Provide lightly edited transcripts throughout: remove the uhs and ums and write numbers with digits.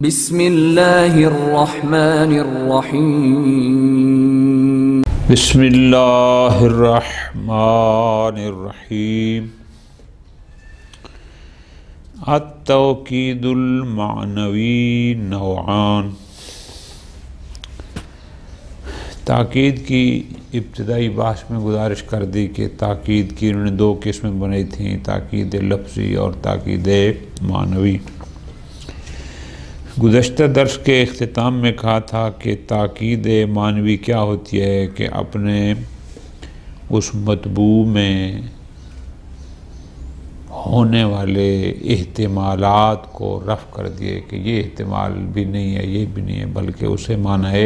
بسم اللہ الرحمن الرحیم بسم اللہ الرحمن الرحیم التوکید المعنوی نوعان۔ تاکید کی ابتدائی بحث میں گزارش کر دی کہ تاکید کی انہوں نے دو قسمیں بنائی تھیں، تاکید لفظی اور تاکید معنوی۔ گزشتہ درس کے اختتام میں کہا تھا کہ تاکید معنوی کیا ہوتی ہے کہ اپنے اس مطبوع میں ہونے والے احتمالات کو رفع کر دیے کہ یہ احتمال بھی نہیں ہے، یہ بھی نہیں ہے، بلکہ اسے معنی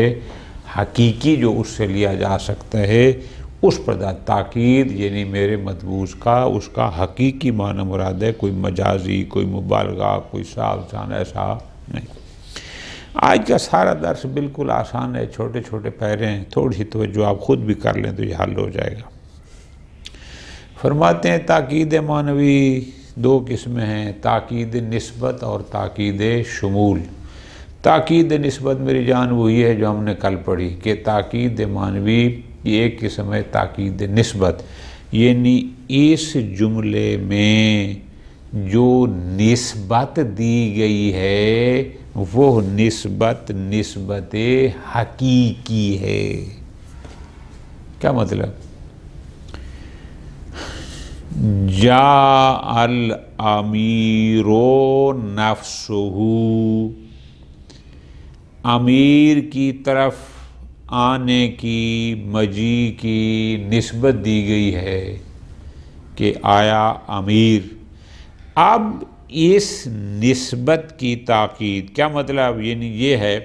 حقیقی جو اس سے لیا جا سکتا ہے اس پر تاکید، یعنی میرے مطبوع کا اس کا حقیقی معنی مراد ہے، کوئی مجازی، کوئی مبالغہ، کوئی صاف جان ایسا نہیں۔ آج کا سارا درس بالکل آسان ہے، چھوٹے چھوٹے پیرے ہیں، تھوڑی سی توجہ آپ خود بھی کر لیں تو یہ حل ہو جائے گا۔ فرماتے ہیں تاکید معنوی دو قسمیں ہیں، تاکید نسبت اور تاکید شمول۔ تاکید نسبت میری جان وہی ہے جو ہم نے کل پڑھی کہ تاکید معنوی یہ ایک قسم ہے تاکید نسبت، یعنی اس جملے میں جو نسبت دی گئی ہے وہ نسبت حقیقی ہے۔ کیا مطلب؟ جاء الامیر نفسہ، امیر کی طرف آنے کی، مجیء کی نسبت دی گئی ہے کہ آیا امیر۔ اب اس نسبت کی تاکید کیا مطلب؟ یعنی یہ ہے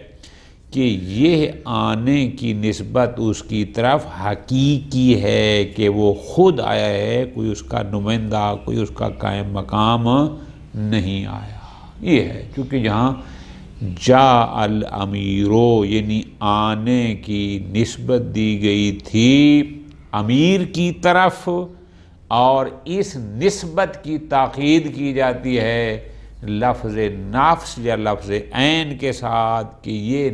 کہ یہ آنے کی نسبت اس کی طرف حقیقی ہے کہ وہ خود آیا ہے، کوئی اس کا نمائندہ، کوئی اس کا قائم مقام نہیں آیا۔ یہ ہے چونکہ جہاں جاء الامیرو یعنی آنے کی نسبت دی گئی تھی امیر کی طرف، اور اس نسبت کی تاکید کی جاتی ہے لفظ نفس یا لفظ عین کے ساتھ کہ یہ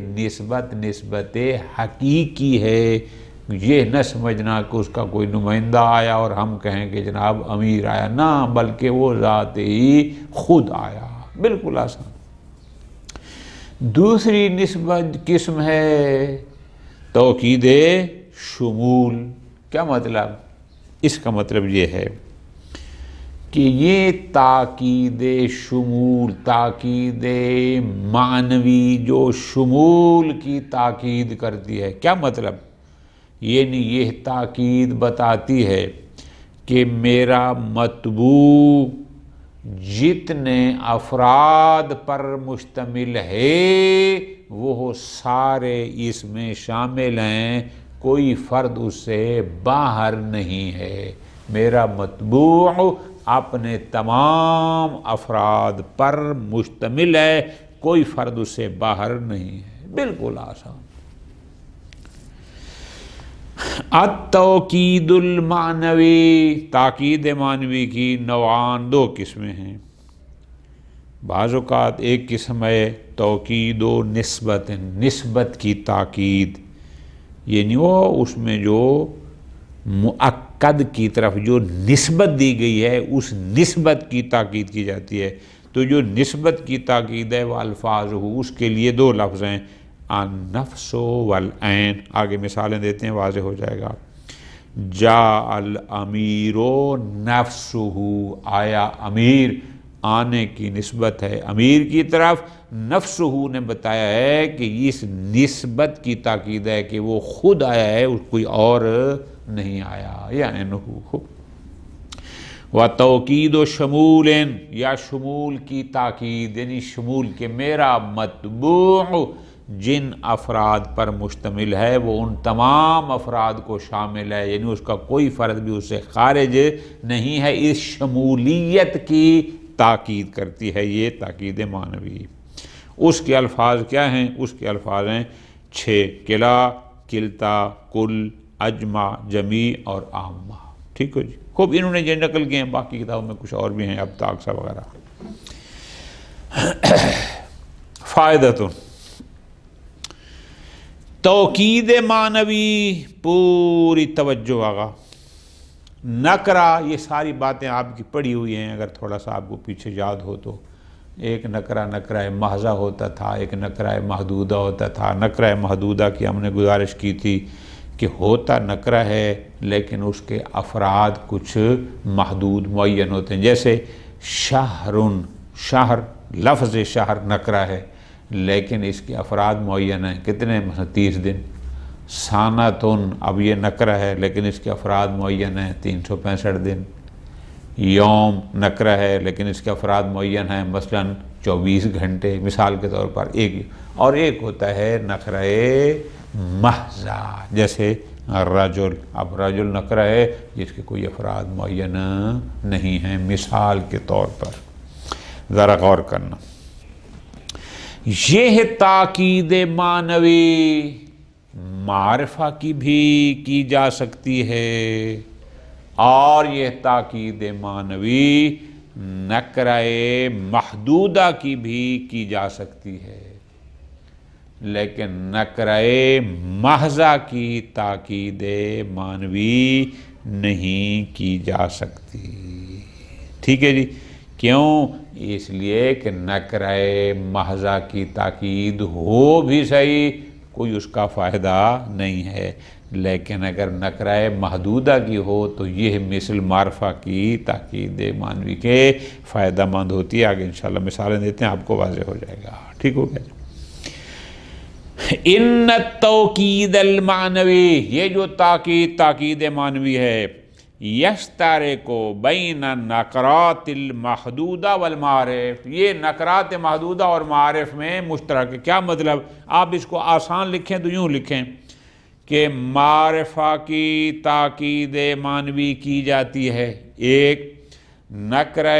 نسبت حقیقی ہے۔ یہ نہ سمجھنا کہ اس کا کوئی نمائندہ آیا اور ہم کہیں کہ جناب امیر آیا، نہ، بلکہ وہ ذات ہی خود آیا۔ بالکل آسان۔ دوسری نسبت قسم ہے توکید شمول۔ کیا مطلب؟ اس کا مطلب یہ ہے کہ یہ تاکید شمول، تاکید معنوی جو شمول کی تاکید کرتی ہے۔ کیا مطلب؟ یعنی یہ تاکید بتاتی ہے کہ میرا مطبوع جتنے افراد پر مشتمل ہے وہ سارے اس میں شامل ہیں، کوئی فرد اس سے باہر نہیں ہے۔ میرا مطبوع اپنے تمام افراد پر مشتمل ہے، کوئی فرد اس سے باہر نہیں ہے۔ بالکل آسان۔ التوکید المعنوی، تاکید معنوی کی نوعان دو قسمیں ہیں۔ بعض اوقات ایک قسم ہے توکید و نسبت، نسبت کی تاکید، یعنی وہ اس میں جو مؤکد کی طرف جو نسبت دی گئی ہے اس نسبت کی تاکید کی جاتی ہے۔ تو جو نسبت کی تاکید ہے وہ الفاظ ہو، اس کے لیے دو لفظ ہیں، النفس والعین۔ آگے مثالیں دیتے ہیں، واضح ہو جائے گا۔ جاء الامیر نفسہ، آیا امیر، آنے کی نسبت ہے امیر کی طرف، نفسہ نے بتایا ہے کہ اس نسبت کی تاکید ہے کہ وہ خود آیا ہے، کوئی اور نہیں آیا، یعنی نحو۔ وتوکید و شمول، یا شمول کی تاکید، یعنی شمول کہ میرا مطبوع جن افراد پر مشتمل ہے وہ ان تمام افراد کو شامل ہے، یعنی اس کا کوئی فرد بھی اس سے خارج نہیں ہے۔ اس شمولیت کی تاکید کرتی ہے یہ تاکید معنوی۔ اس کے الفاظ کیا ہیں؟ اس کے الفاظ ہیں 6: کلا، کلتا، کل، اجمع، جمیع اور عامہ۔ ٹھیک ہے جی، خوب انہوں نے یہ نقل کیے ہیں، باقی کتابوں میں کچھ اور بھی ہیں، اب تاکسا وغیرہ۔ فائدتن، توکید معنوی پوری توجہ آگا. نکرہ، یہ ساری باتیں آپ کی پڑھی ہوئی ہیں، اگر تھوڑا سا آپ کو پیچھے یاد ہو تو. ایک نکرہ محضہ ہوتا تھا، ایک نکرہ محدودہ ہوتا تھا. نکرہ محدودہ کی ہم نے گزارش کی تھی کہ ہوتا نکرہ ہے لیکن اس کے افراد کچھ محدود معین ہوتے ہیں. جیسے شہرن، شہر، لفظ شہر نکرہ ہے لیکن اس کے افراد معین ہیں. کتنے؟ مثلا 30 دن. سانتن، اب یہ نکرہ ہے لیکن اس کے افراد معین ہیں 365 دن. یوم نکرہ ہے لیکن اس کے افراد معین ہیں مثلا 24 گھنٹے، مثال کے طور پر. اور ایک ہوتا ہے نکرہ محضہ، جیسے رجل. اب رجل نکرہ ہے جس کے کوئی افراد معین نہیں ہیں، مثال کے طور پر. ذرا غور کرنا. یہ تاکید معنوی معرفہ کی بھی کی جا سکتی ہے، اور یہ تاکید معنوی نکرہ محدودہ کی بھی کی جا سکتی ہے، لیکن نکرہ محضہ کی تاکید معنوی نہیں کی جا سکتی. ٹھیک ہے جی. کیوں؟ اس لیے کہ نکرہ محضہ کی تاکید ہو بھی صحیح، کوئی اس کا فائدہ نہیں ہے، لیکن اگر نکرہ محدودہ کی ہو تو یہ مثل معرفہ کی تاکید معنوی کے فائدہ مند ہوتی ہے. آگے انشاءاللہ مثالیں دیتے ہیں، آپ کو واضح ہو جائے گا. ٹھیک ہو گیا. ان التوکید المعنوی، یہ جو تاکید معنوی ہے، یشترک بین النکرات المحدودہ والمعارف، یہ نکرات محدودہ اور معارف میں مشترک ہے. کیا مطلب؟ آپ اس کو آسان لکھیں تو یوں لکھیں کہ معرفہ کی تاکید معنوی کی جاتی ہے، ایک نکرہ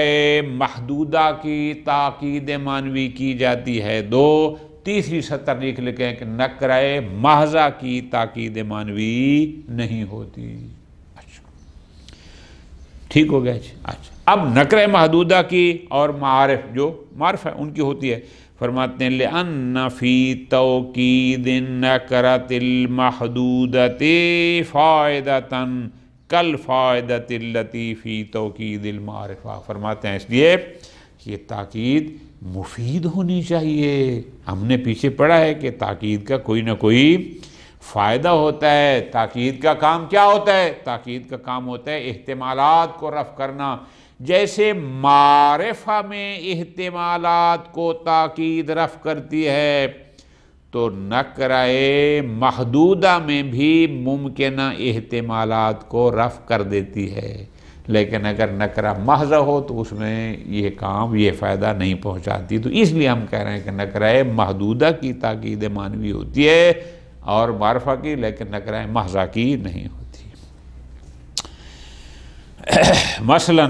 محدودہ کی تاکید معنوی کی جاتی ہے، دو. تیسری سطر لکھیں کہ نکرہ محضہ کی تاکید معنوی نہیں ہوتی. اچھا ٹھیک ہو گیا. اچھا اب نکرہ محدودہ کی اور معارف، جو معرف ہے ان کی ہوتی ہے. فرماتے ہیں لِأَنَّ فِي تَوْكِيدِ النَّكْرَةِ الْمَحْدُودَةِ فَائِدَةً كَالْفَائِدَةِ الَّتِي فِي تَوْكِيدِ الْمَعْرِفَةِ. فرماتے ہیں اس لیے یہ تاکید مفید ہونی چاہیے. ہم نے پیچھے پڑھا ہے کہ تاکید کا کوئی نہ کوئی فائدہ ہوتا ہے. تاکید کا کام کیا ہوتا ہے؟ تاکید کا کام ہوتا ہے احتمالات کو رفع کرنا. جیسے معرفہ میں احتمالات کو تاکید رفع کرتی ہے تو نکرہ محدودہ میں بھی ممکنہ احتمالات کو رفع کر دیتی ہے. لیکن اگر نکرہ محض ہو تو اس میں یہ کام، یہ فائدہ نہیں پہنچاتی. تو اس لیے ہم کہہ رہے ہیں کہ نکرہ محدودہ کی تاکید معنوی ہوتی ہے اور معرفہ کی، لیکن نکرہ محضہ کی نہیں ہوتی. مثلا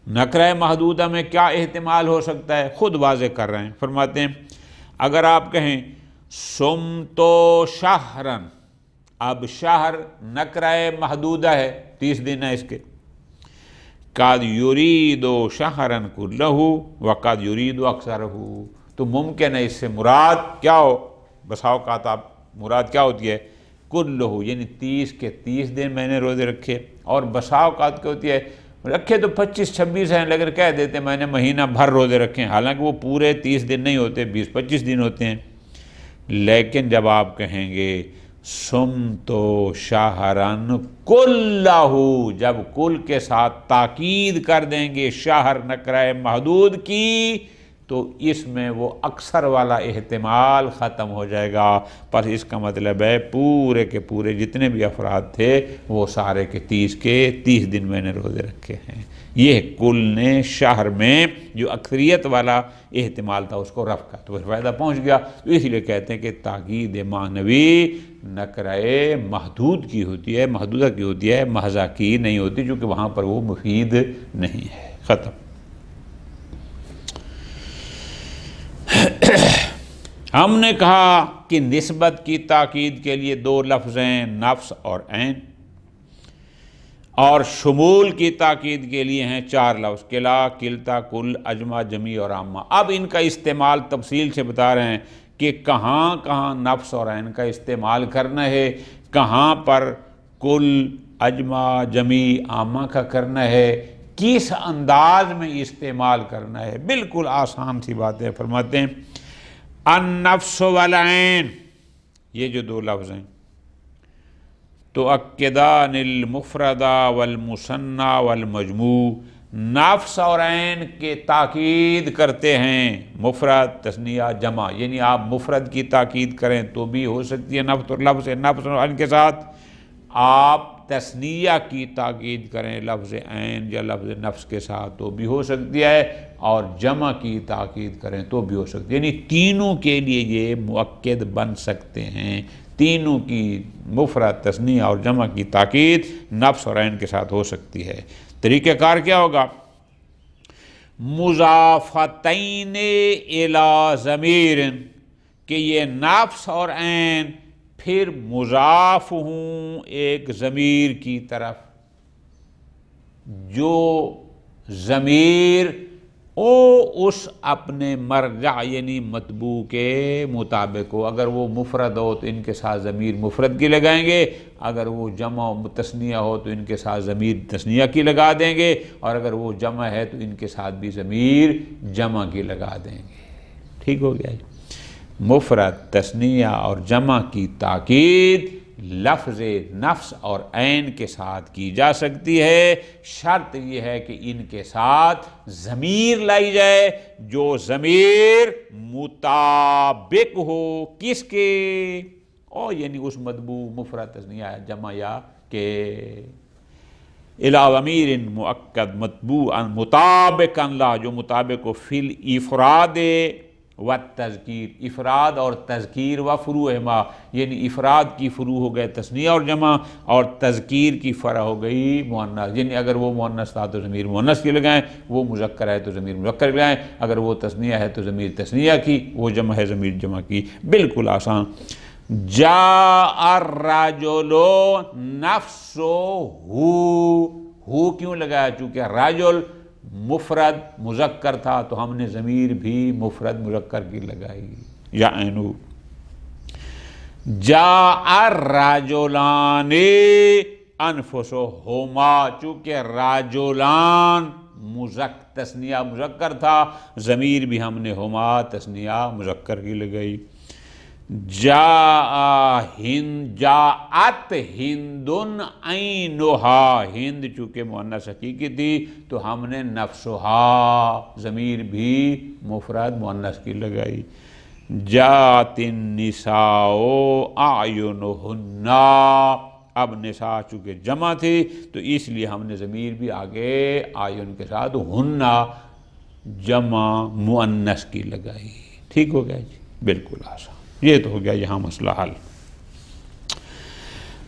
نکرہ محدودہ میں کیا احتمال ہو سکتا ہے؟ خود واضح کر رہے ہیں. فرماتے ہیں اگر آپ کہیں سمتو شہرن، اب شہر نکرہ محدودہ ہے، 30 دن ہے اس کے. قد یرید شہرن کلہ وقد یرید اکثرہ، تو ممکن ہے اس سے مراد کیا ہو؟ بسا اوقات آپ مراد کیا ہوتی ہے؟ کلہ، یعنی 30 کے 30 دن میں نے روزے رکھے. اور بسا اوقات کیا ہوتی ہے؟ رکھے تو 25-26 ہیں لیکن کہہ دیتے میں نے مہینہ بھر روزے رکھے ہیں، حالانکہ وہ پورے 30 دن نہیں ہوتے، 20-25 دن ہوتے ہیں. لیکن جب آپ کہیں گے سمتو شہرن کلہ، جب کل کے ساتھ تاکید کر دیں گے شہر نکرہ محدود کی، تو اس میں وہ اکثر والا احتمال ختم ہو جائے گا. پر اس کا مطلب ہے پورے کے پورے جتنے بھی افراد تھے وہ سارے کے 30 دن میں نے روزے رکھے ہیں. یہ کل نے شہر میں جو اکثریت والا احتمال تھا اس کو رفع کا، تو پھر فائدہ پہنچ گیا. تو اس لیے کہتے ہیں کہ تاکید معنوی نکرہ محدود کی ہوتی ہے، محدودہ کی ہوتی ہے، محضہ کی نہیں ہوتی، چونکہ وہاں پر وہ مفید نہیں ہے. ختم. ہم نے کہا کہ نسبت کی تاکید کے لیے 2 لفظ ہیں، نفس اور عین. اور شمول کی تاکید کے لیے ہیں 4 لفظ، کلا، کلتا، کل، اجمع، جمی اور عامہ۔ اب ان کا استعمال تفصیل سے بتا رہے ہیں کہ کہاں کہاں نفس اور عین کا استعمال کرنا ہے، کہاں پر کل، اجمع، جمی، عامہ کا کرنا ہے، کس انداز میں استعمال کرنا ہے۔ بالکل آسان سی باتیں فرماتے ہیں النفس والعین، یہ جو 2 لفظ ہیں تؤکدان المفردہ والمثنی والمجموع، نفس اور عین کے تاکید کرتے ہیں، مفرد، تثنیہ، جمع، یعنی آپ مفرد کی تاکید کریں تو بھی ہو سکتی ہے نفس اور عین کے ساتھ، آپ تثنیہ کی تاکید کریں لفظ عین یا لفظ نفس کے ساتھ تو بھی ہو سکتی ہے، اور جمع کی تاکید کریں تو بھی ہو سکتی ہے، یعنی تینوں کے لیے یہ مؤکد بن سکتے ہیں، تینوں کی مفرد، تثنیہ اور جمع کی تاکید نفس اور عین کے ساتھ ہو سکتی ہے۔ طریقہ کار کیا ہوگا؟ مضافتین الی ضمیر، کہ یہ نفس اور عین پھر مضاف ہوں ایک ضمیر کی طرف، جو ضمیر اس اپنے مرجع یعنی مطبوع کے مطابق ہو۔ اگر وہ مفرد ہو تو ان کے ساتھ ضمیر مفرد کی لگائیں گے، اگر وہ جمع و تثنیہ ہو تو ان کے ساتھ ضمیر تثنیہ کی لگا دیں گے، اور اگر وہ جمع ہے تو ان کے ساتھ بھی ضمیر جمع کی لگا دیں گے۔ ٹھیک ہو گیا جی؟ مفرد، تثنیہ اور جمع کی تاکید لفظ نفس اور عین کے ساتھ کی جا سکتی ہے، شرط یہ ہے کہ ان کے ساتھ ضمیر لائی جائے جو ضمیر مطابق ہو کس کے، اور یعنی اس مطبوع، مفرد، تثنیہ، جمع یا کہ الی ضمیر مؤکد مطبوعا مطابقا لا، جو مطابق ہو فی الافراد والتذکیر، افراد اور تذکیر و فروعہما، یعنی افراد کی فروع ہو گئے تثنیہ اور جمع، اور تذکیر کی فرع ہو گئی مؤنث، یعنی اگر وہ مؤنث تھا تو ضمیر مؤنث کی لگائیں، وہ مذکر ہے تو ضمیر مذکر کی لگائیں، اگر وہ تثنیہ ہے تو ضمیر تثنیہ کی، وہ جمع ہے ضمیر جمع کی۔ بالکل آسان۔ جاء الرجل نفسہ، ہو کیوں لگایا؟ چونکہ رجل مفرد مذکر تھا تو ہم نے ضمیر بھی مفرد مذکر کی لگائی، یا عینو۔ جاء الرجلان انفسہما، چونکہ رجلان تثنیہ مذکر تھا، ضمیر بھی ہم نے ہما تثنیہ مذکر کی لگائی۔ جاءت ہند عینھا، ہند چونکہ مؤنث حقیقی تھی تو ہم نے نفسہا ضمیر بھی مفرد مؤنث کی لگائی۔ جاءت النساء اعینہن، اب نساء چونکہ جمع تھی تو اس لیے ہم نے ضمیر بھی آگے اعین کے ساتھ ہن جمع مؤنث کی لگائی۔ ٹھیک ہو گیا جی؟ بالکل آسان۔ یہ تو ہو گیا یہاں مسئلہ حل۔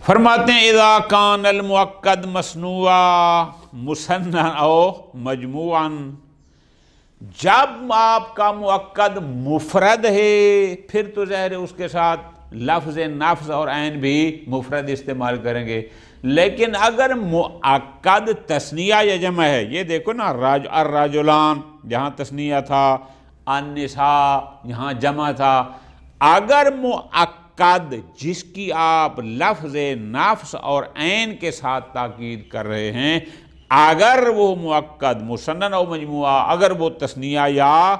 فرماتے ہیں اذا کان المؤکد مصنوعا مثنی او مجموعا، جب آپ کا مؤکد مفرد ہے پھر تو ظاہر ہے اس کے ساتھ لفظ نفس اور عین بھی مفرد استعمال کریں گے، لیکن اگر مؤکد تثنیہ یا جمع ہے، یہ دیکھو نا، الرجلان جہاں تثنیہ تھا، النساء یہاں جمع تھا، اگر مؤکد جس کی آپ لفظ نفس اور عین کے ساتھ تاکید کر رہے ہیں، اگر وہ مؤکد مثنی او مجموعہ، اگر وہ تثنیہ یا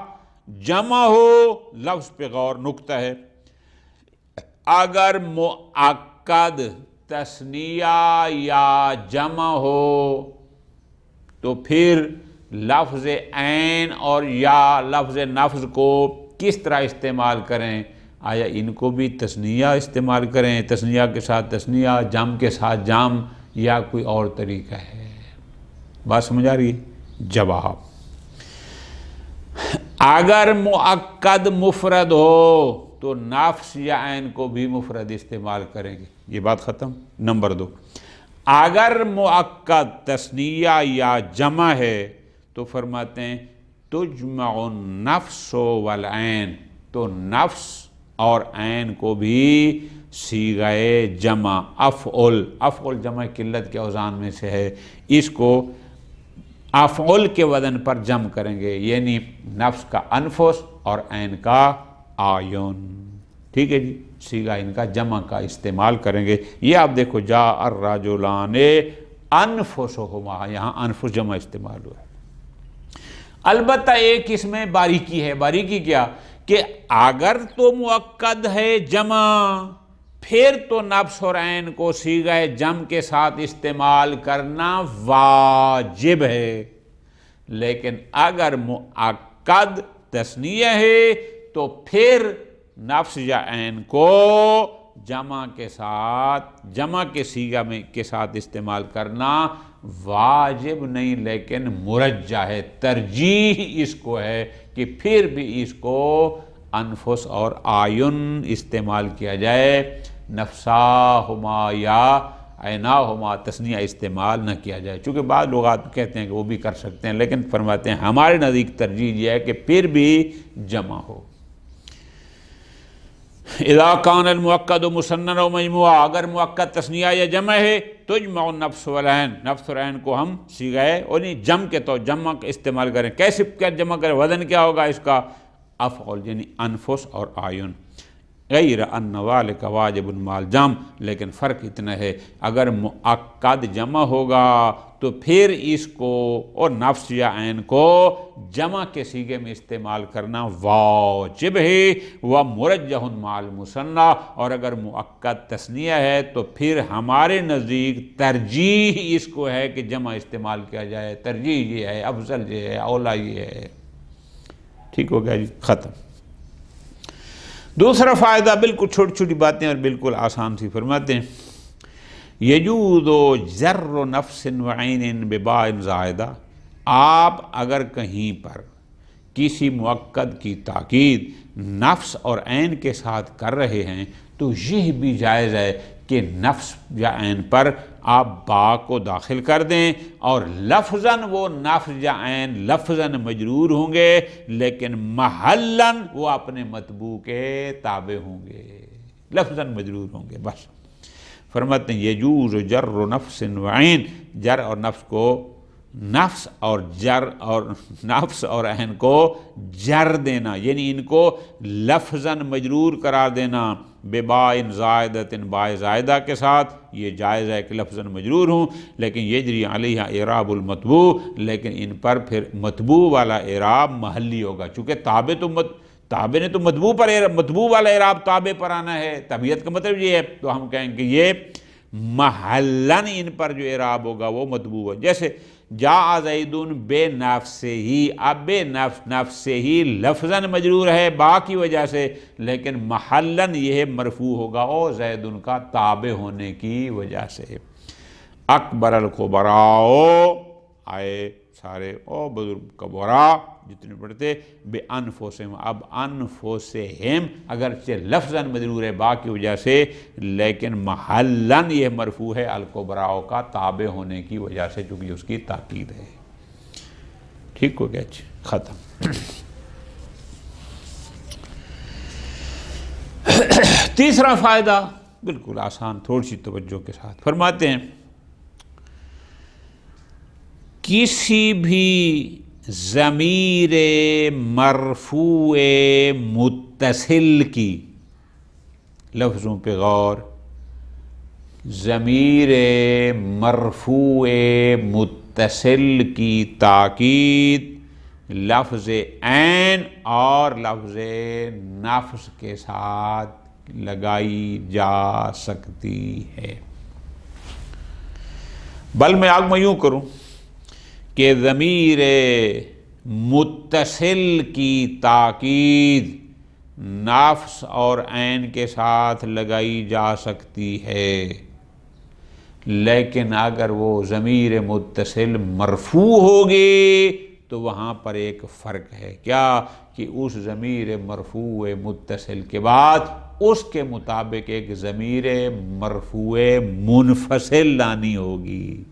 جمع ہو، لفظ پہ غور، نکتہ ہے، اگر مؤکد تثنیہ یا جمع ہو تو پھر لفظ عین اور یا لفظ نفس کو کس طرح استعمال کریں؟ آیا ان کو بھی تثنیہ استعمال کریں، تثنیہ کے ساتھ تثنیہ، جم کے ساتھ جم، یا کوئی اور طریقہ ہے؟ بات سمجھ آ رہی ہے؟ جواب، اگر مؤکد مفرد ہو تو نفس یا عین کو بھی مفرد استعمال کریں گے، یہ بات ختم۔ نمبر 2، اگر مؤکد تثنیہ یا جمع ہے تو فرماتے ہیں تجمع النفس والعین، تو نفس اور عین کو بھی صیغہ جمع افعل جمع قلت کے اوزان میں سے ہے، اس کو افعل کے وزن پر جمع کریں گے، یعنی نفس کا انفس اور عین کا آیون، ٹھیک ہے جی، صیغہ ان کا جمع کا استعمال کریں گے۔ یہ آپ دیکھو جاء الرجلان انفسہما، یہاں انفس جمع استعمال ہوا ہے۔ البتہ ایک اس میں باریکی ہے، باریکی کیا کہ اگر تو مؤکد ہے جمع پھر تو نفس اور عین کو صیغہ جمع کے ساتھ استعمال کرنا واجب ہے، لیکن اگر مؤکد تثنیہ ہے تو پھر نفس یا عین کو جمع کے صیغہ کے ساتھ استعمال کرنا واجب نہیں، لیکن مرجح ہے، ترجیح اس کو ہے کہ پھر بھی اس کو انفس اور آیون استعمال کیا جائے، نفساہما یا عیناہما تثنیہ استعمال نہ کیا جائے، چونکہ بعض لوگ کہتے ہیں کہ وہ بھی کر سکتے ہیں، لیکن فرماتے ہیں ہمارے نزدیک ترجیح یہ ہے کہ پھر بھی جمع ہو۔ اذا کان المؤکد مثنًا و مجموعہ، اگر مؤکد تثنیہ یا جمع ہے تجمع النفس والعین، نفس اور عین کو ہم صیغہ یعنی جمع کے طور جمع استعمال کریں۔ کیسے کیا جمع کریں؟ وزن کیا ہوگا اس کا؟ افعل یعنی انفس اور آیون، غیر ان ذالک واجب مع الجمع، لیکن فرق اتنا ہے اگر مؤکد جمع ہوگا تو پھر اس کو اور نفس یا عین کو جمع کے صیغے میں استعمال کرنا واجب ہے، ومرجح مع المثنى، اور اگر مؤکد تثنیہ ہے تو پھر ہمارے نزدیک ترجیح اس کو ہے کہ جمع استعمال کیا جائے، ترجیح یہ ہے، افضل یہ ہے، اولا یہ ہے۔ ٹھیک ہو گیا جی، ختم۔ دوسرا فائدہ بالکل چھوٹی چھوٹی باتیں اور بالکل آسان سی فرماتے ہیں، یجوز جر نفس وعین بباء زائدہ، آپ اگر کہیں پر کسی مؤکد کی تاکید نفس اور عین کے ساتھ کر رہے ہیں تو یہ بھی جائز ہے کہ نفس یا عین پر آپ با کو داخل کر دیں، اور لفظاً وہ نفس یا عین لفظاً مجرور ہوں گے لیکن محلاً وہ اپنے مطبوع کے تابع ہوں گے، لفظاً مجرور ہوں گے بس۔ فرماتے ہیں یجوز جر نفس وعین، جر اور نفس کو نفس اور عین کو جر دینا، یعنی ان کو لفظاً مجرور قرار دینا، بباء زائدۃ، باء زائدہ کے ساتھ، یہ جائز ہے کہ لفظاً مجرور ہوں، لیکن یجری علیہ اعراب المطبوع، لیکن ان پر پھر مطبوع والا اعراب محلی ہوگا، چونکہ تابع نے تو مطبوع والا اعراب تابع پر آنا ہے، تابعیت کا مطلب یہ ہے، تو ہم کہیں کہ یہ محلاً ان پر جو اعراب ہوگا وہ مطبوع ہے۔ جیسے جاء زید بے نفس ہی، اب بے نفس ہی لفظاً مجرور ہے با کی وجہ سے، لیکن محلاً یہ مرفوع ہوگا او زید کا تابع ہونے کی وجہ سے۔ اکبر الکبراء، آئے سارے او بزرگ کبراء جتنے پڑھتے، بے انفسہم، اب انفسہم اگرچہ لفظاً مجرور ہے با کی وجہ سے لیکن محلاً یہ مرفوع ہے الکبراء کا تابع ہونے کی وجہ سے، چونکہ اس کی تاکید ہے۔ ٹھیک ہو گیا جی، ختم۔ تیسرا فائدہ بالکل آسان، تھوڑی سی توجہ کے ساتھ فرماتے ہیں، کسی بھی ضمیر مرفوع متصل کی، لفظوں پہ غور، ضمیر مرفوع متصل کی تاکید لفظ عین اور لفظ نفس کے ساتھ لگائی جا سکتی ہے، بل میں آگ میں یوں کروں کہ ضمیر متصل کی تاکید نفس اور عین کے ساتھ لگائی جا سکتی ہے، لیکن اگر وہ ضمیر متصل مرفوع ہوگی تو وہاں پر ایک فرق ہے، کیا کہ اس ضمیر مرفوع متصل کے بعد اس کے مطابق ایک ضمیر مرفوع منفصل لانی ہوگی،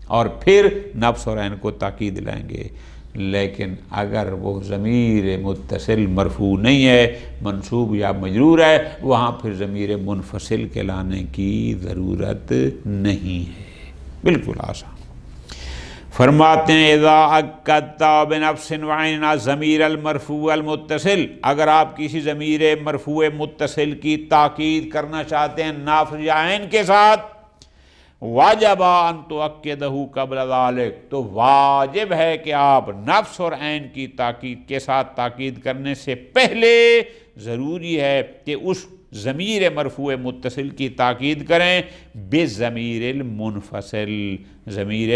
اور پھر نفس اور عین کو تاکید لائیں گے۔ لیکن اگر وہ ضمیر متصل مرفوع نہیں ہے، منصوب یا مجرور ہے، وہاں پھر ضمیر منفصل کے لانے کی ضرورت نہیں ہے۔ بالکل آسان۔ فرماتے ہیں اذا اکدت بنفس وعین ضمیر المرفوع المتصل، اگر آپ کسی ضمیر مرفوع متصل کی تاکید کرنا چاہتے ہیں نفس یا عین کے ساتھ، واجب ان تؤکدہ قبل ذلک، تو واجب ہے کہ آپ نفس اور عین کی تاکید کے ساتھ تاکید کرنے سے پہلے ضروری ہے کہ اس ضمیر مرفوع متصل کی تاکید کریں بضمیر المنفصل، ضمیر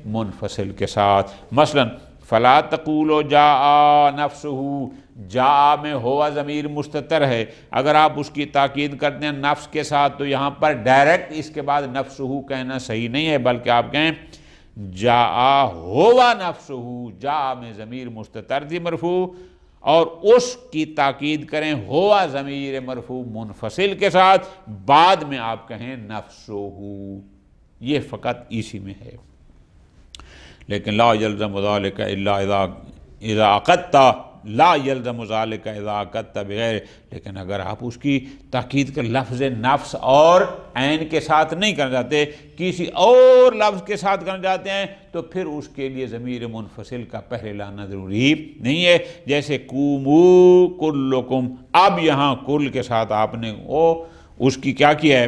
منفصل کے ساتھ۔ مثلا فلا تقولوا جاء نفسہ، جاء میں ہوا ضمیر مستتر ہے، اگر آپ اس کی تاکید کرتے ہیں نفس کے ساتھ تو یہاں پر ڈائریکٹ اس کے بعد نفسہ کہنا صحیح نہیں ہے، بلکہ آپ کہیں جاء ہوا نفسہ، جاء میں ضمیر مستتر تھی مرفوع، اور اس کی تاکید کریں ہوا ضمیر مرفوع منفصل کے ساتھ، بعد میں آپ کہیں نفسہ، یہ فقط اسی میں ہے۔ لیکن لا یلزم ذلک الا اذا عقدت، لا یلزم ذلک اذا عقدت بغیر، لیکن اگر آپ اس کی تاکید کر لفظ نفس اور عین کے ساتھ نہیں کرنا چاہتے، کسی اور لفظ کے ساتھ کرنا چاہتے ہیں، تو پھر اس کے لیے ضمیر منفصل کا پہلے لانا ضروری نہیں ہے۔ جیسے قوموا کلکم، اب یہاں کل کے ساتھ آپ نے اس کی کیا کیا ہے؟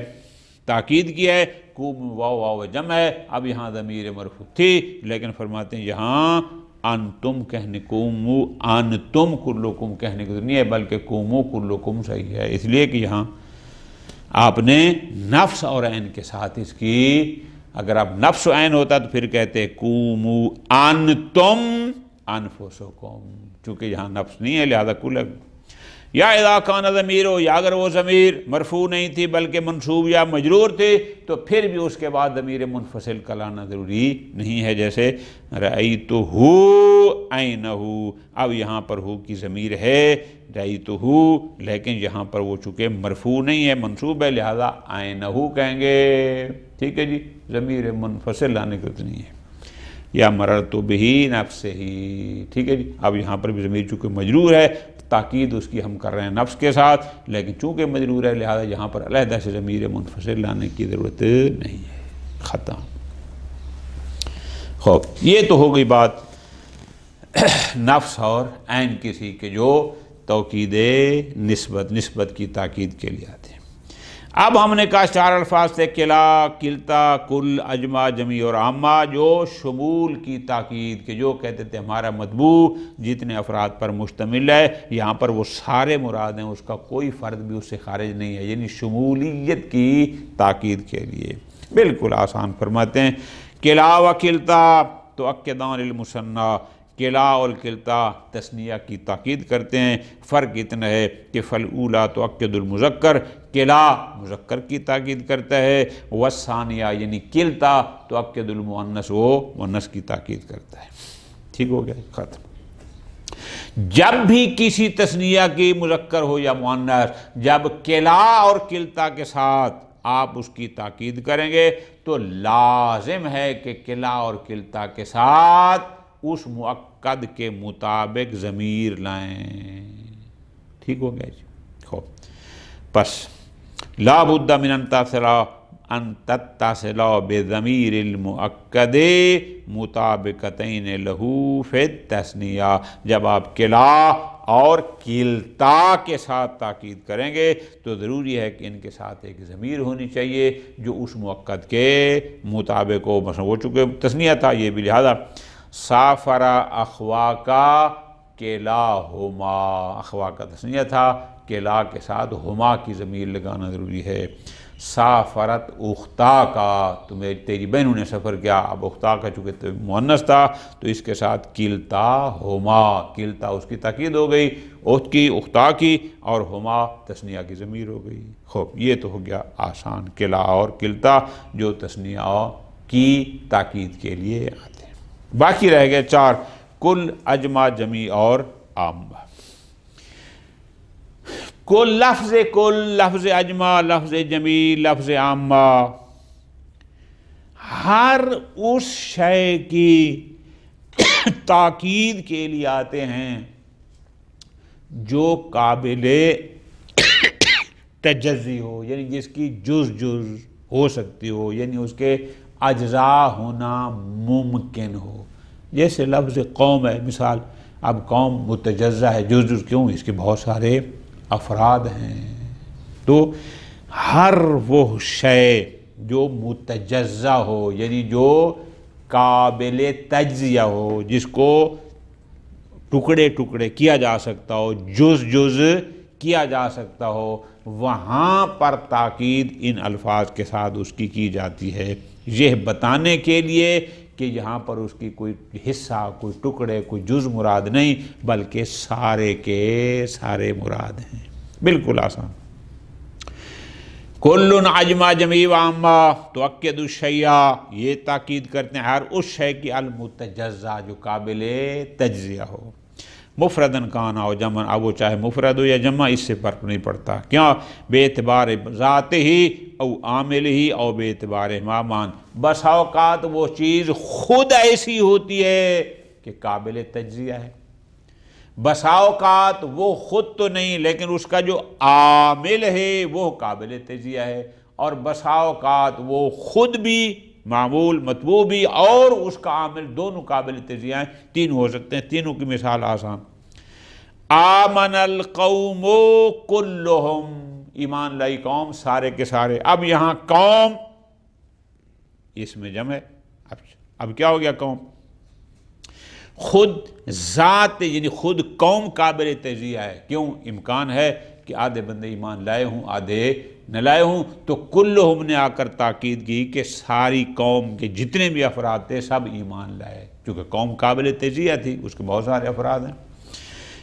تاکید کیا ہے۔ قوم واو جمع ہے، اب یہاں ضمیر مرفوع تھی، لیکن فرماتے ہیں یہاں انتم کہنے، قوموا انتم کلکم کہنے کی ضرورت نہیں ہے، بلکہ قوموا کلکم صحیح ہے، اس لیے کہ یہاں آپ نے نفس اور عین کے ساتھ اس کی، اگر آپ نفس و عین ہوتا تو پھر کہتے قوموا انتم انفسکم، چونکہ یہاں نفس نہیں ہے لہذا کل ہے۔ یا اذا کان ضمیر، یا اگر وہ ضمیر مرفوع نہیں تھی بلکہ منصوب یا مجرور تھی تو پھر بھی اس کے بعد ضمیر منفصل کا لانا ضروری نہیں ہے، جیسے رأیتہ عینہ، اب یہاں پر ہو کی ضمیر ہے رأیتہ، لیکن یہاں پر وہ چونکہ مرفوع نہیں ہے منصوب ہے لہذا عینہ کہیں گے، ٹھیک ہے جی، ضمیر منفصل لانے کی ضرورت نہیں ہے۔ یا مررت بہ نفسہ، ٹھیک ہے جی، اب یہاں پر بھی ضمیر چونکہ مجرور ہے، تاکید اس کی ہم کر رہے ہیں نفس کے ساتھ، لیکن چونکہ مجرور ہے لہذا یہاں پر علیحدہ سے ضمیر منفصل لانے کی ضرورت نہیں ہے، ختم۔ خوب، یہ تو ہو گئی بات نفس اور عین کسی کے جو توکید نسبت کی تاکید کے لیے آتے ہیں۔ اب ہم نے کہا چار الفاظ تھے، کلا، کلتا، کل، اجمع، جمی اور عامہ، جو شمول کی تاکید کے، جو کہتے تھے ہمارا مطبوع جتنے افراد پر مشتمل ہے، یہاں پر وہ سارے مراد ہیں، اس کا کوئی فرد بھی اس سے خارج نہیں ہے، یعنی شمولیت کی تاکید کے لیے بالکل آسان۔ فرماتے ہیں کلا و کلتا تؤکدان المثنی، کلا اور کلتا تثنیہ کی تاکید کرتے ہیں، فرق اتنا ہے کہ فالاولی تؤکد المذکر، کلا مذکر کی تاکید کرتا ہے، والثانیہ یعنی کلتا تؤکد المؤنث، وہ مؤنث کی تاکید کرتا ہے۔ ٹھیک ہو گیا، ختم۔ جب بھی کسی تثنیہ کی مذکر ہو یا مؤنث، جب کلا اور کلتا کے ساتھ آپ اس کی تاکید کریں گے تو لازم ہے کہ کلا اور کلتا کے ساتھ اس مؤکد کے مطابق ضمیر لائیں۔ ٹھیک ہو گیا جی، خوب۔ پس لا بد من ان تتصل بضمیر المؤکد مطابقتین لہ فی التثنیہ، جب آپ کلا اور کلتا کے ساتھ تاکید کریں گے تو ضروری ہے کہ ان کے ساتھ ایک ضمیر ہونی چاہیے جو اس مؤکد کے مطابق ہو، مثلا وہ چونکہ تثنیہ تھا یہ بھی، لہذا سافر اخواکا کلاہما، اخوا کا تثنیہ تھا، کلا کے ساتھ ہما کی ضمیر لگانا ضروری ہے۔ سافرت اختہ کا، تمہیں تیری بہنوں نے سفر کیا، اب اختہ کا چونکہ مؤنث تھا تو اس کے ساتھ کلتا ہما، کلتا اس کی تاکید ہو گئی، اخت کی، اختہ کی، اور ہما تثنیہ کی ضمیر ہو گئی۔ خوب، یہ تو ہو گیا آسان، کلا اور کلتا جو تثنیہ کی تاکید کے لیے آتے ہیں۔ باقی رہ گئے چار، کل، اجمع، جمی اور عامہ۔ کل، لفظ اجمع، لفظ جمی، لفظ عامہ، ہر اس شے کی تاکید کے لیے آتے ہیں جو قابل تجزی ہو، یعنی جس کی جز ہو سکتی ہو، یعنی اس کے اجزاء ہونا ممکن ہو. جیسے لفظ قوم ہے، مثال اب قوم متجزہ ہے، جز کیوں؟ اس کے بہت سارے افراد ہیں. تو ہر وہ شے جو متجزہ ہو، یعنی جو قابل تجزیہ ہو، جس کو ٹکڑے ٹکڑے کیا جا سکتا ہو، جز کیا جا سکتا ہو، وہاں پر تاکید ان الفاظ کے ساتھ اس کی جاتی ہے، یہ بتانے کے لیے کہ یہاں پر اس کی کوئی حصہ، کوئی ٹکڑے، کوئی جز مراد نہیں، بلکہ سارے کے سارے مراد ہیں. بالکل آسان. کل اجمع جمیع عامہ تؤکد الشیء، یہ تاکید کرتے ہیں ہر اس شے کی المتجزہ جو قابل تجزیہ ہو. مفردن کانا و جمع، اب وہ چاہے مفرد ہو یا جمع، اس سے فرق نہیں پڑتا. کیا؟ بے اعتبار ذات ہی او عامل ہی او بے اعتبار مامان. بس اوقات وہ چیز خود ایسی ہوتی ہے کہ قابل تجزیہ ہے، بسا اوقات وہ خود تو نہیں لیکن اس کا جو عامل ہے وہ قابل تجزیہ ہے، اور بسا اوقات وہ خود بھی معمول مطبوع بھی اور اس کا عامل دونوں قابل تجزیہ ہیں. تین ہو سکتے ہیں. تینوں کی مثال آسان. آمن القوم کلہم، ایمان لائی قوم سارے کے سارے. اب یہاں قوم اس میں جمع ہے. اب کیا ہو گیا؟ قوم خود ذات، یعنی خود قوم قابل تجزیہ ہے. کیوں؟ امکان ہے کہ آدھے بندے ایمان لائے ہوں، آدھے نہ لائے ہوں. تو کلہم نے آ کر تاکید کی کہ ساری قوم کے جتنے بھی افراد تھے سب ایمان لائے، چونکہ قوم قابل تجزیہ تھی، اس کے بہت سارے افراد ہیں.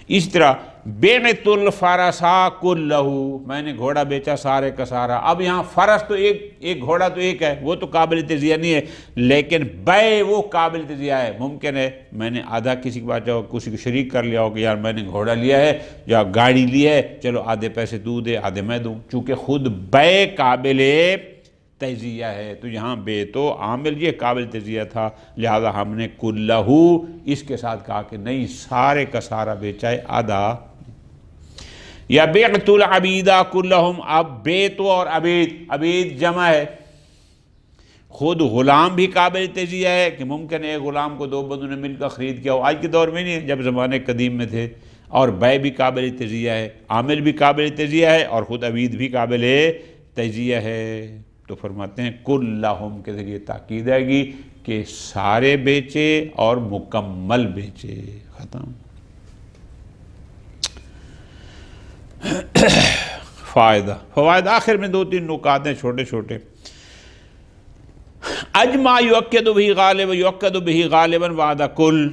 اس طرح بیعت الفرسا کلہ، میں نے گھوڑا بیچا سارے کا سارا. اب یہاں فرس تو ایک گھوڑا تو ایک ہے، وہ تو قابل تجزیہ نہیں ہے، لیکن بے وہ قابل تجزیہ ہے. ممکن ہے میں نے آدھا کسی کے پاس جاؤ، کسی کو شریک کر لیا ہو کہ یار میں نے گھوڑا لیا ہے یا گاڑی لی ہے، چلو آدھے پیسے تو دے آدھے میں دوں، چونکہ خود بے قابل تجزیہ ہے. تو یہاں بے تو عامل یہ قابل تجزیہ تھا، لہذا ہم نے کلہ اس کے ساتھ کہا کہ نہیں، سارے کا سارا بیچا ہے، آدھا. یا بیعت العبیدہ کلہم، اب بیتو اور عبید جمع ہے. خود غلام بھی قابل تجزیہ ہے کہ ممکن ہے ایک غلام کو دو بندوں نے مل کر خرید کیا ہو، آج کے دور میں نہیں ہے، جب زمانے قدیم میں تھے. اور بے بھی قابل تجزیہ ہے، عامل بھی قابل تجزیہ ہے، اور خود عبید بھی قابل تجزیہ ہے. تو فرماتے ہیں کلہم کے ذریعے تاکید آئے گی کہ سارے بیچے اور مکمل بیچے. ختم. فوائد آخر میں 2-3 نکات ہیں چھوٹے چھوٹے. اجمع یؤکد بہ غالبا، یؤکد بہ غالبا بعد کل،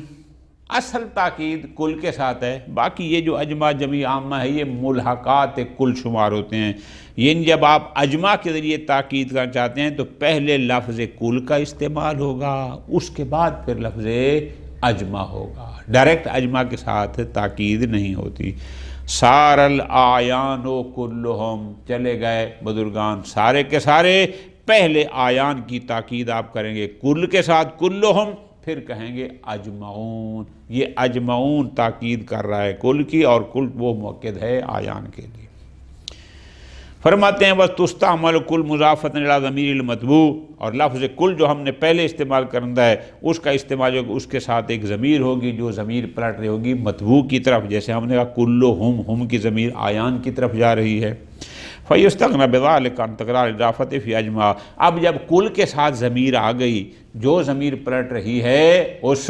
اصل تاکید کل کے ساتھ ہے. باقی یہ جو اجمع جمیع عامہ ہے یہ ملحقات کل شمار ہوتے ہیں. یعنی جب آپ اجمع کے ذریعے تاکید کرنا چاہتے ہیں تو پہلے لفظ کل کا استعمال ہوگا، اس کے بعد پھر لفظ اجمع ہوگا. ڈائریکٹ اجمع کے ساتھ تاکید نہیں ہوتی. سار الاعیان کلہم، چلے گئے بزرگان سارے کے سارے. پہلے اعیان کی تاکید آپ کریں گے کل کے ساتھ کلہم، پھر کہیں گے اجمعون. یہ اجمعون تاکید کر رہا ہے کل کی، اور کل وہ مؤکد ہے اعیان کے لیے. فرماتے ہیں بس تستعمل کل مضافۃ الی ضمیر المتبوع، اور لفظ کل جو ہم نے پہلے استعمال کرنا ہے اس کا استعمال جو اس کے ساتھ ایک ضمیر ہوگی جو ضمیر پلٹ رہی ہوگی متبوع کی طرف. جیسے ہم نے کہا کلہم، ہم کی ضمیر اعیان کی طرف جا رہی ہے. فیستغنی بذلک عن تکرار الاضافۃ فی اجمع، اب جب کل کے ساتھ ضمیر آ گئی جو ضمیر پلٹ رہی ہے اس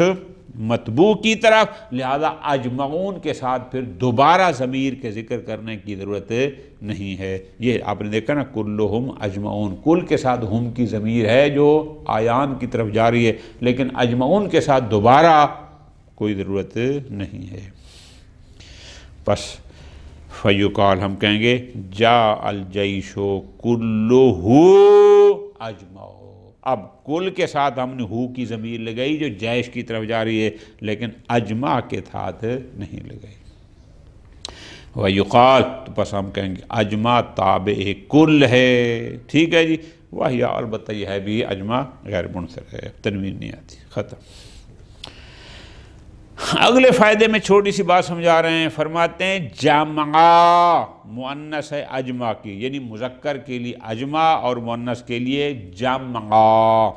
متبوع کی طرف، لہذا اجمعون کے ساتھ پھر دوبارہ ضمیر کے ذکر کرنے کی ضرورت نہیں ہے. یہ آپ نے دیکھا نا، کلہم اجمعون، کل کے ساتھ ہم کی ضمیر ہے جو اعیان کی طرف جا رہی ہے، لیکن اجمعون کے ساتھ دوبارہ کوئی ضرورت نہیں ہے. بس فیقال، ہم کہیں گے جاء الجیش کلہ اجمع. اب کل کے ساتھ ہم نے ہو کی ضمیر لگائی جو جیش کی طرف جا رہی ہے، لیکن اجمع کے ساتھ نہیں لگائی. ویقال، تو پس ہم کہیں گے اجمع تابع کل ہے. ٹھیک ہے جی. وہی البتہ یہ ہے بھی اجمع غیر منصرف ہے، تنوین نہیں آتی. ختم. اگلے فائدے میں چھوٹی سی بات سمجھا رہے ہیں، فرماتے ہیں جمع مؤنث ہے اجمع کی، یعنی مذکر کے لیے اجمع اور مؤنث کے لیے جمع،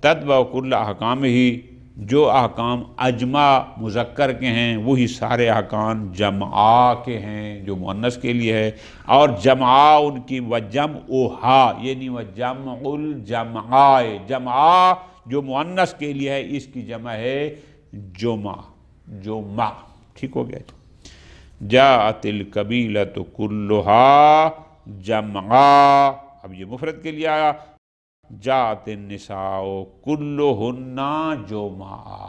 تتبع کل احکام ہی، جو احکام اجمع مذکر کے ہیں وہی سارے احکام جمع کے ہیں جو مؤنث کے لیے ہے، اور جمع ان کی وجمعھا یعنی وجمع الجمع، جمع جو مؤنث کے لیے ہے اس کی جمع ہے جمع، ٹھیک ہو گیا۔ جاءت القبیلۃ کلھا جمعا، اب یہ مفرد کے لیے آیا، جاءت النساء کلھن جمعا،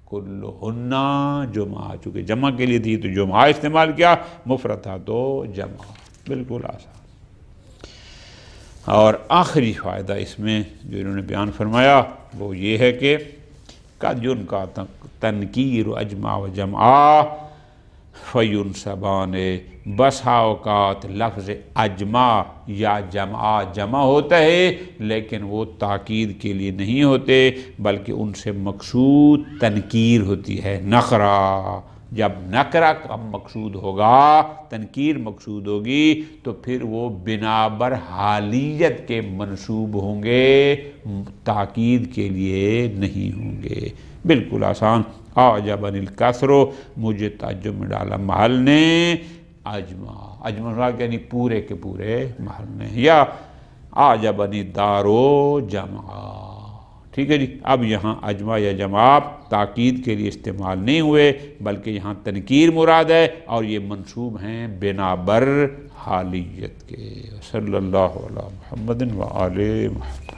کلھن جمعا، چونکہ جمع کے لیے تھی تو جمعا استعمال کیا، مفرد تھا تو جمع، بالکل آسان۔ اور آخری فائدہ اس میں جو انہوں نے بیان فرمایا وہ یہ ہے کہ قد کا تنکیر اجمع و جمع فینصبان، بسا اوقات لفظ اجمع یا جمع ہوتا ہے لیکن وہ تاکید کے لیے نہیں ہوتے بلکہ ان سے مقصود تنکیر ہوتی ہے، نکرہ۔ جب نکرہ کا مقصود ہوگا، تنکیر مقصود ہوگی تو پھر وہ بنابر حالیت کے منصوب ہوں گے، تاکید کے لیے نہیں ہوں گے، بالکل آسان۔ اعجبنی الکثر، مجھے تعجب میں ڈالا محل نے، اجمع یعنی پورے کے پورے محل نے، یا اعجبنی الدار جمعا، ٹھیک ہے جی۔ اب یہاں اجمع یا جمع تاکید کے لیے استعمال نہیں ہوئے بلکہ یہاں تنکیر مراد ہے اور یہ منصوب ہیں بنابر حالیت کے۔ صلی اللہ علی محمد و آلہ محمد۔